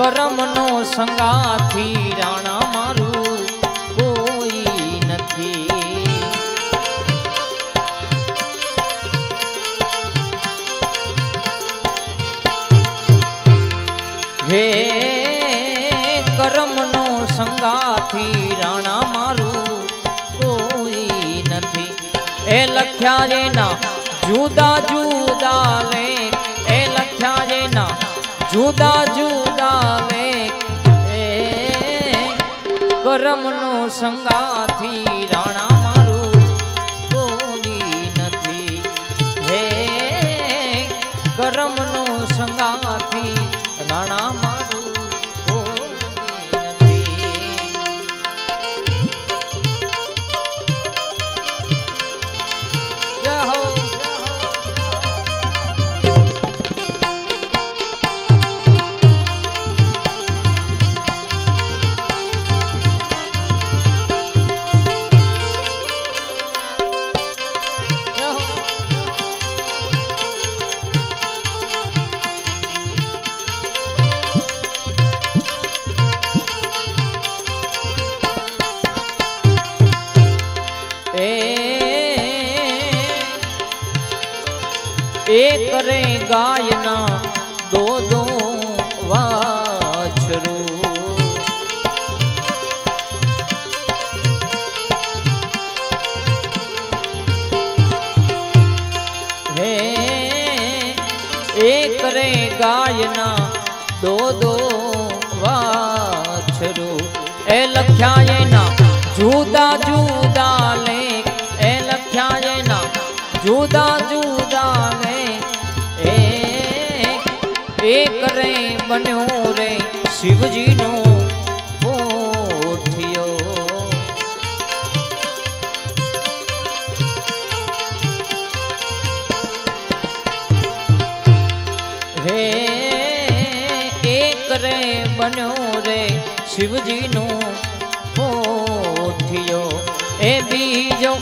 કરમનો સંગાથી રાણા મારું કોઈ નથી। હે કરમનો સંગાથી રાણા મારું કોઈ નથી। એ લખ્યા જેના જુદા જુદા લેખ, એ લખ્યા જેના જુદા જુદા લેખ, એ કરમનો સંગાથી રાણા મારું કોઈ નથી। હે કરમનો સંગાથી રાણા મારું કોઈ નથી। જય હો एक रे गायना दो दो वाछरू। हे एक रे गायना दो दो वाछरू। ए लख्या ना जुदा जुदा लेख, ए लख्या ना जुदा जुदा लेख, एक रे बन्यो रे शिवजी नो पोठियो। हे एक रे बन्यो रे शिवजी नो पोठियो। ए बीजो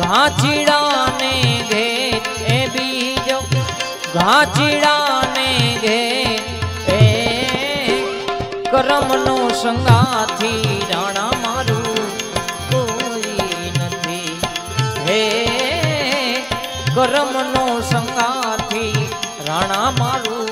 घाचीड़ा ने घेर, ए बीजो घाचीड़ा ने घेर, ए करमनो संगाथी राणा मारू कोई नहीं। हे करमनो संगाथी राणा मारू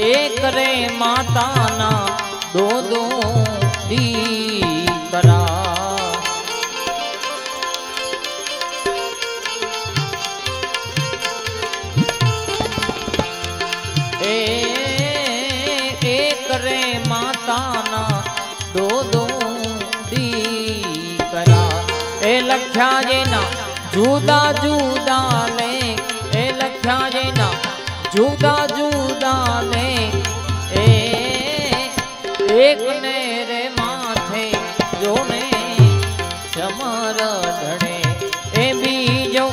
एक रे माता ना दो दो दीकरा। एक रे माता ना दो दो दीकरा। ए लख्या जेना जुदा जुदा लेख, ए लख्या जेना जुदा जुदा लेख, एक ने रे माथे जोने चमर ढड़े। ए बीजो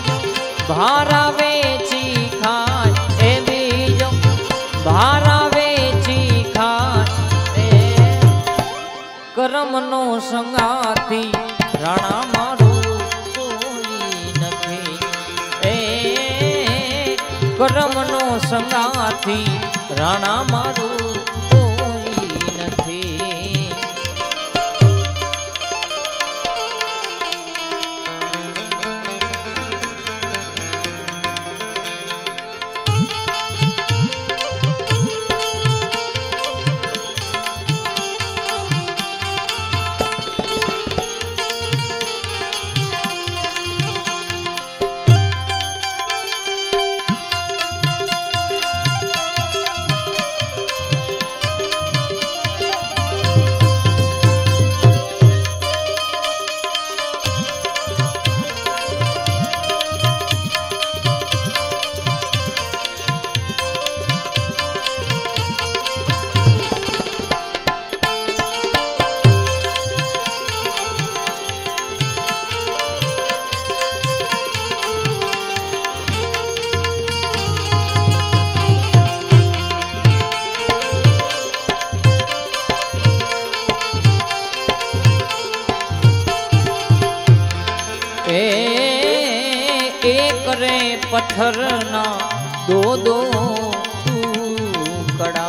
भारा वेची खाय, ए बीजो भारा वेची खाय, करमनो संगाती राणा मारू कोई नहीं। करमनो संगाती राणा मारू कोई नहीं। ए एक रे पत्थर ना दो दो टुकड़ा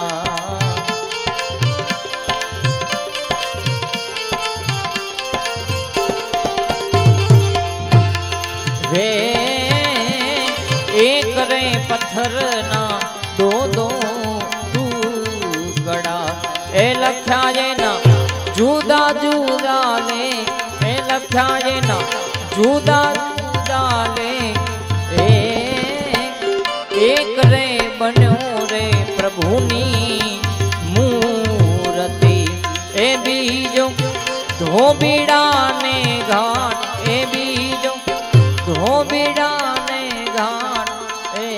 वे एक रे पत्थर ना दो दो टुकड़ा ए लख्या जे ना जुदा जुदा ले ए लख्या जे ना जुदा जुदा ले एक रे बन्यो रे प्रभुनी मूर्ति ए बीजो धोबीड़ा ने घाट ए बीजो धोबीड़ा ने घाट ए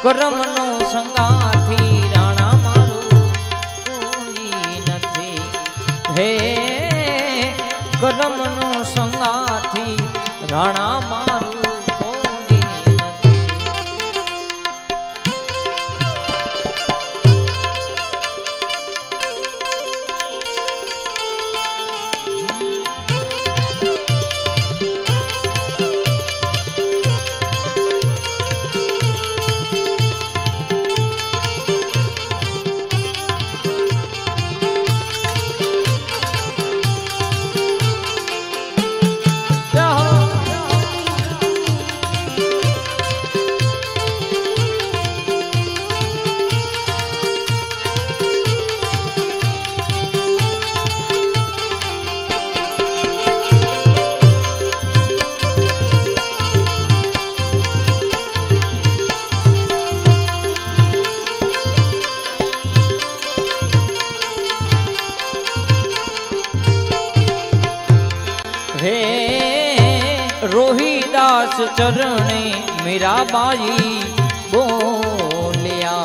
करमनो संगाथी राणा मारू कोई नथी हे करमनो संगाथी राणा मारू रोहिदास चरणे मीराबाई बोलिया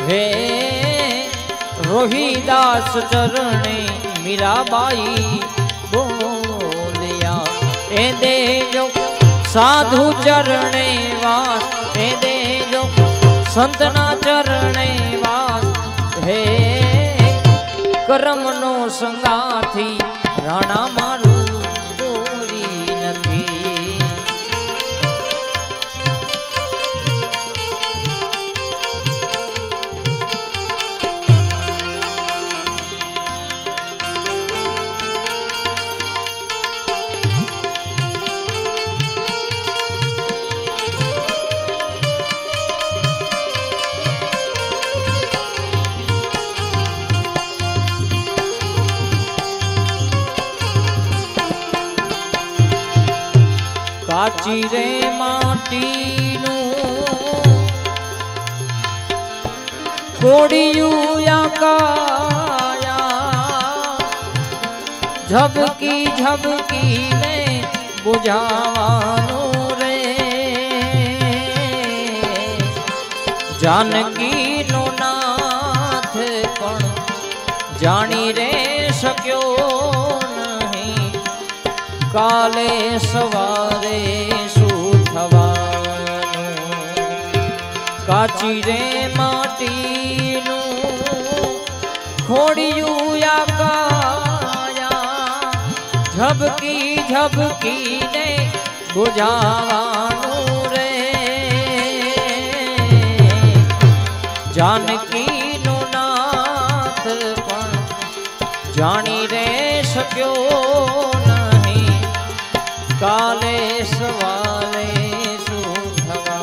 हे रोहिदास चरणे मीराबाई बोलिया ए दे जो साधु चरणे वास ए दे जो संतना चरणे वास हे करमनो संगाथी राणा मारू कोई नथी काची रे माटीनु कोड़ियू या काया झबकी झबकी ने बुझावानो रे जानकी नो नाथ पण जानी रे सक्यो काले सवारे सुथवानो काची रे माटीनु खोड़ियू या काया झबकी झबकी ने बुझावानो रे जानकी नो नाथ पण जानी रे सक्यो काले सवाले सुधवा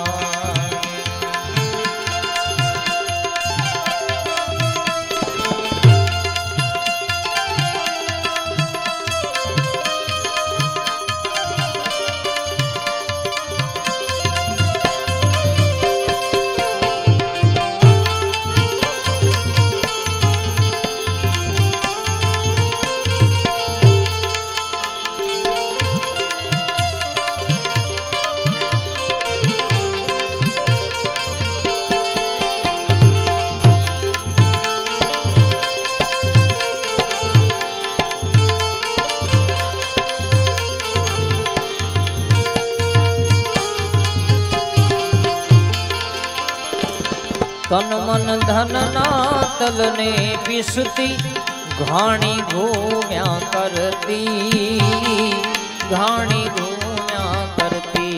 तन मन धन ना तलने पिसती घाणी घूम्या करती घाणी घूम्या करती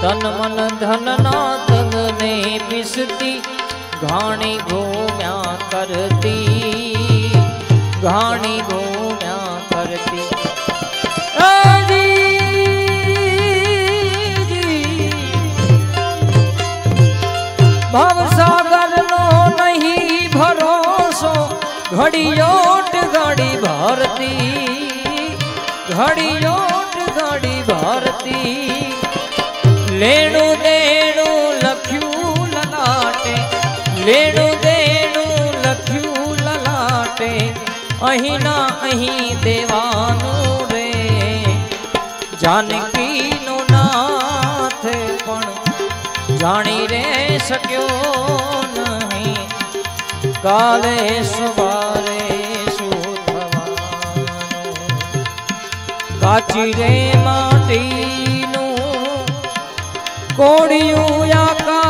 तन मन धन ना तलने पिसती घाणी घूम्या करती घाणी घूम्या करती भवसागर नो नहीं भरोसो घड़ियोट गाड़ी भारती घड़ियोट गाड़ी भारती लेणु देणु लख्यू ललाटे लेणु देणु लख्यू ललाटे अहीं ना अहीं देवानु रे जानकी नो नाथ पण जानी रे सक्यो नहीं काले सवारे शू थवानो काची रे माटी नु कोड़ियों या का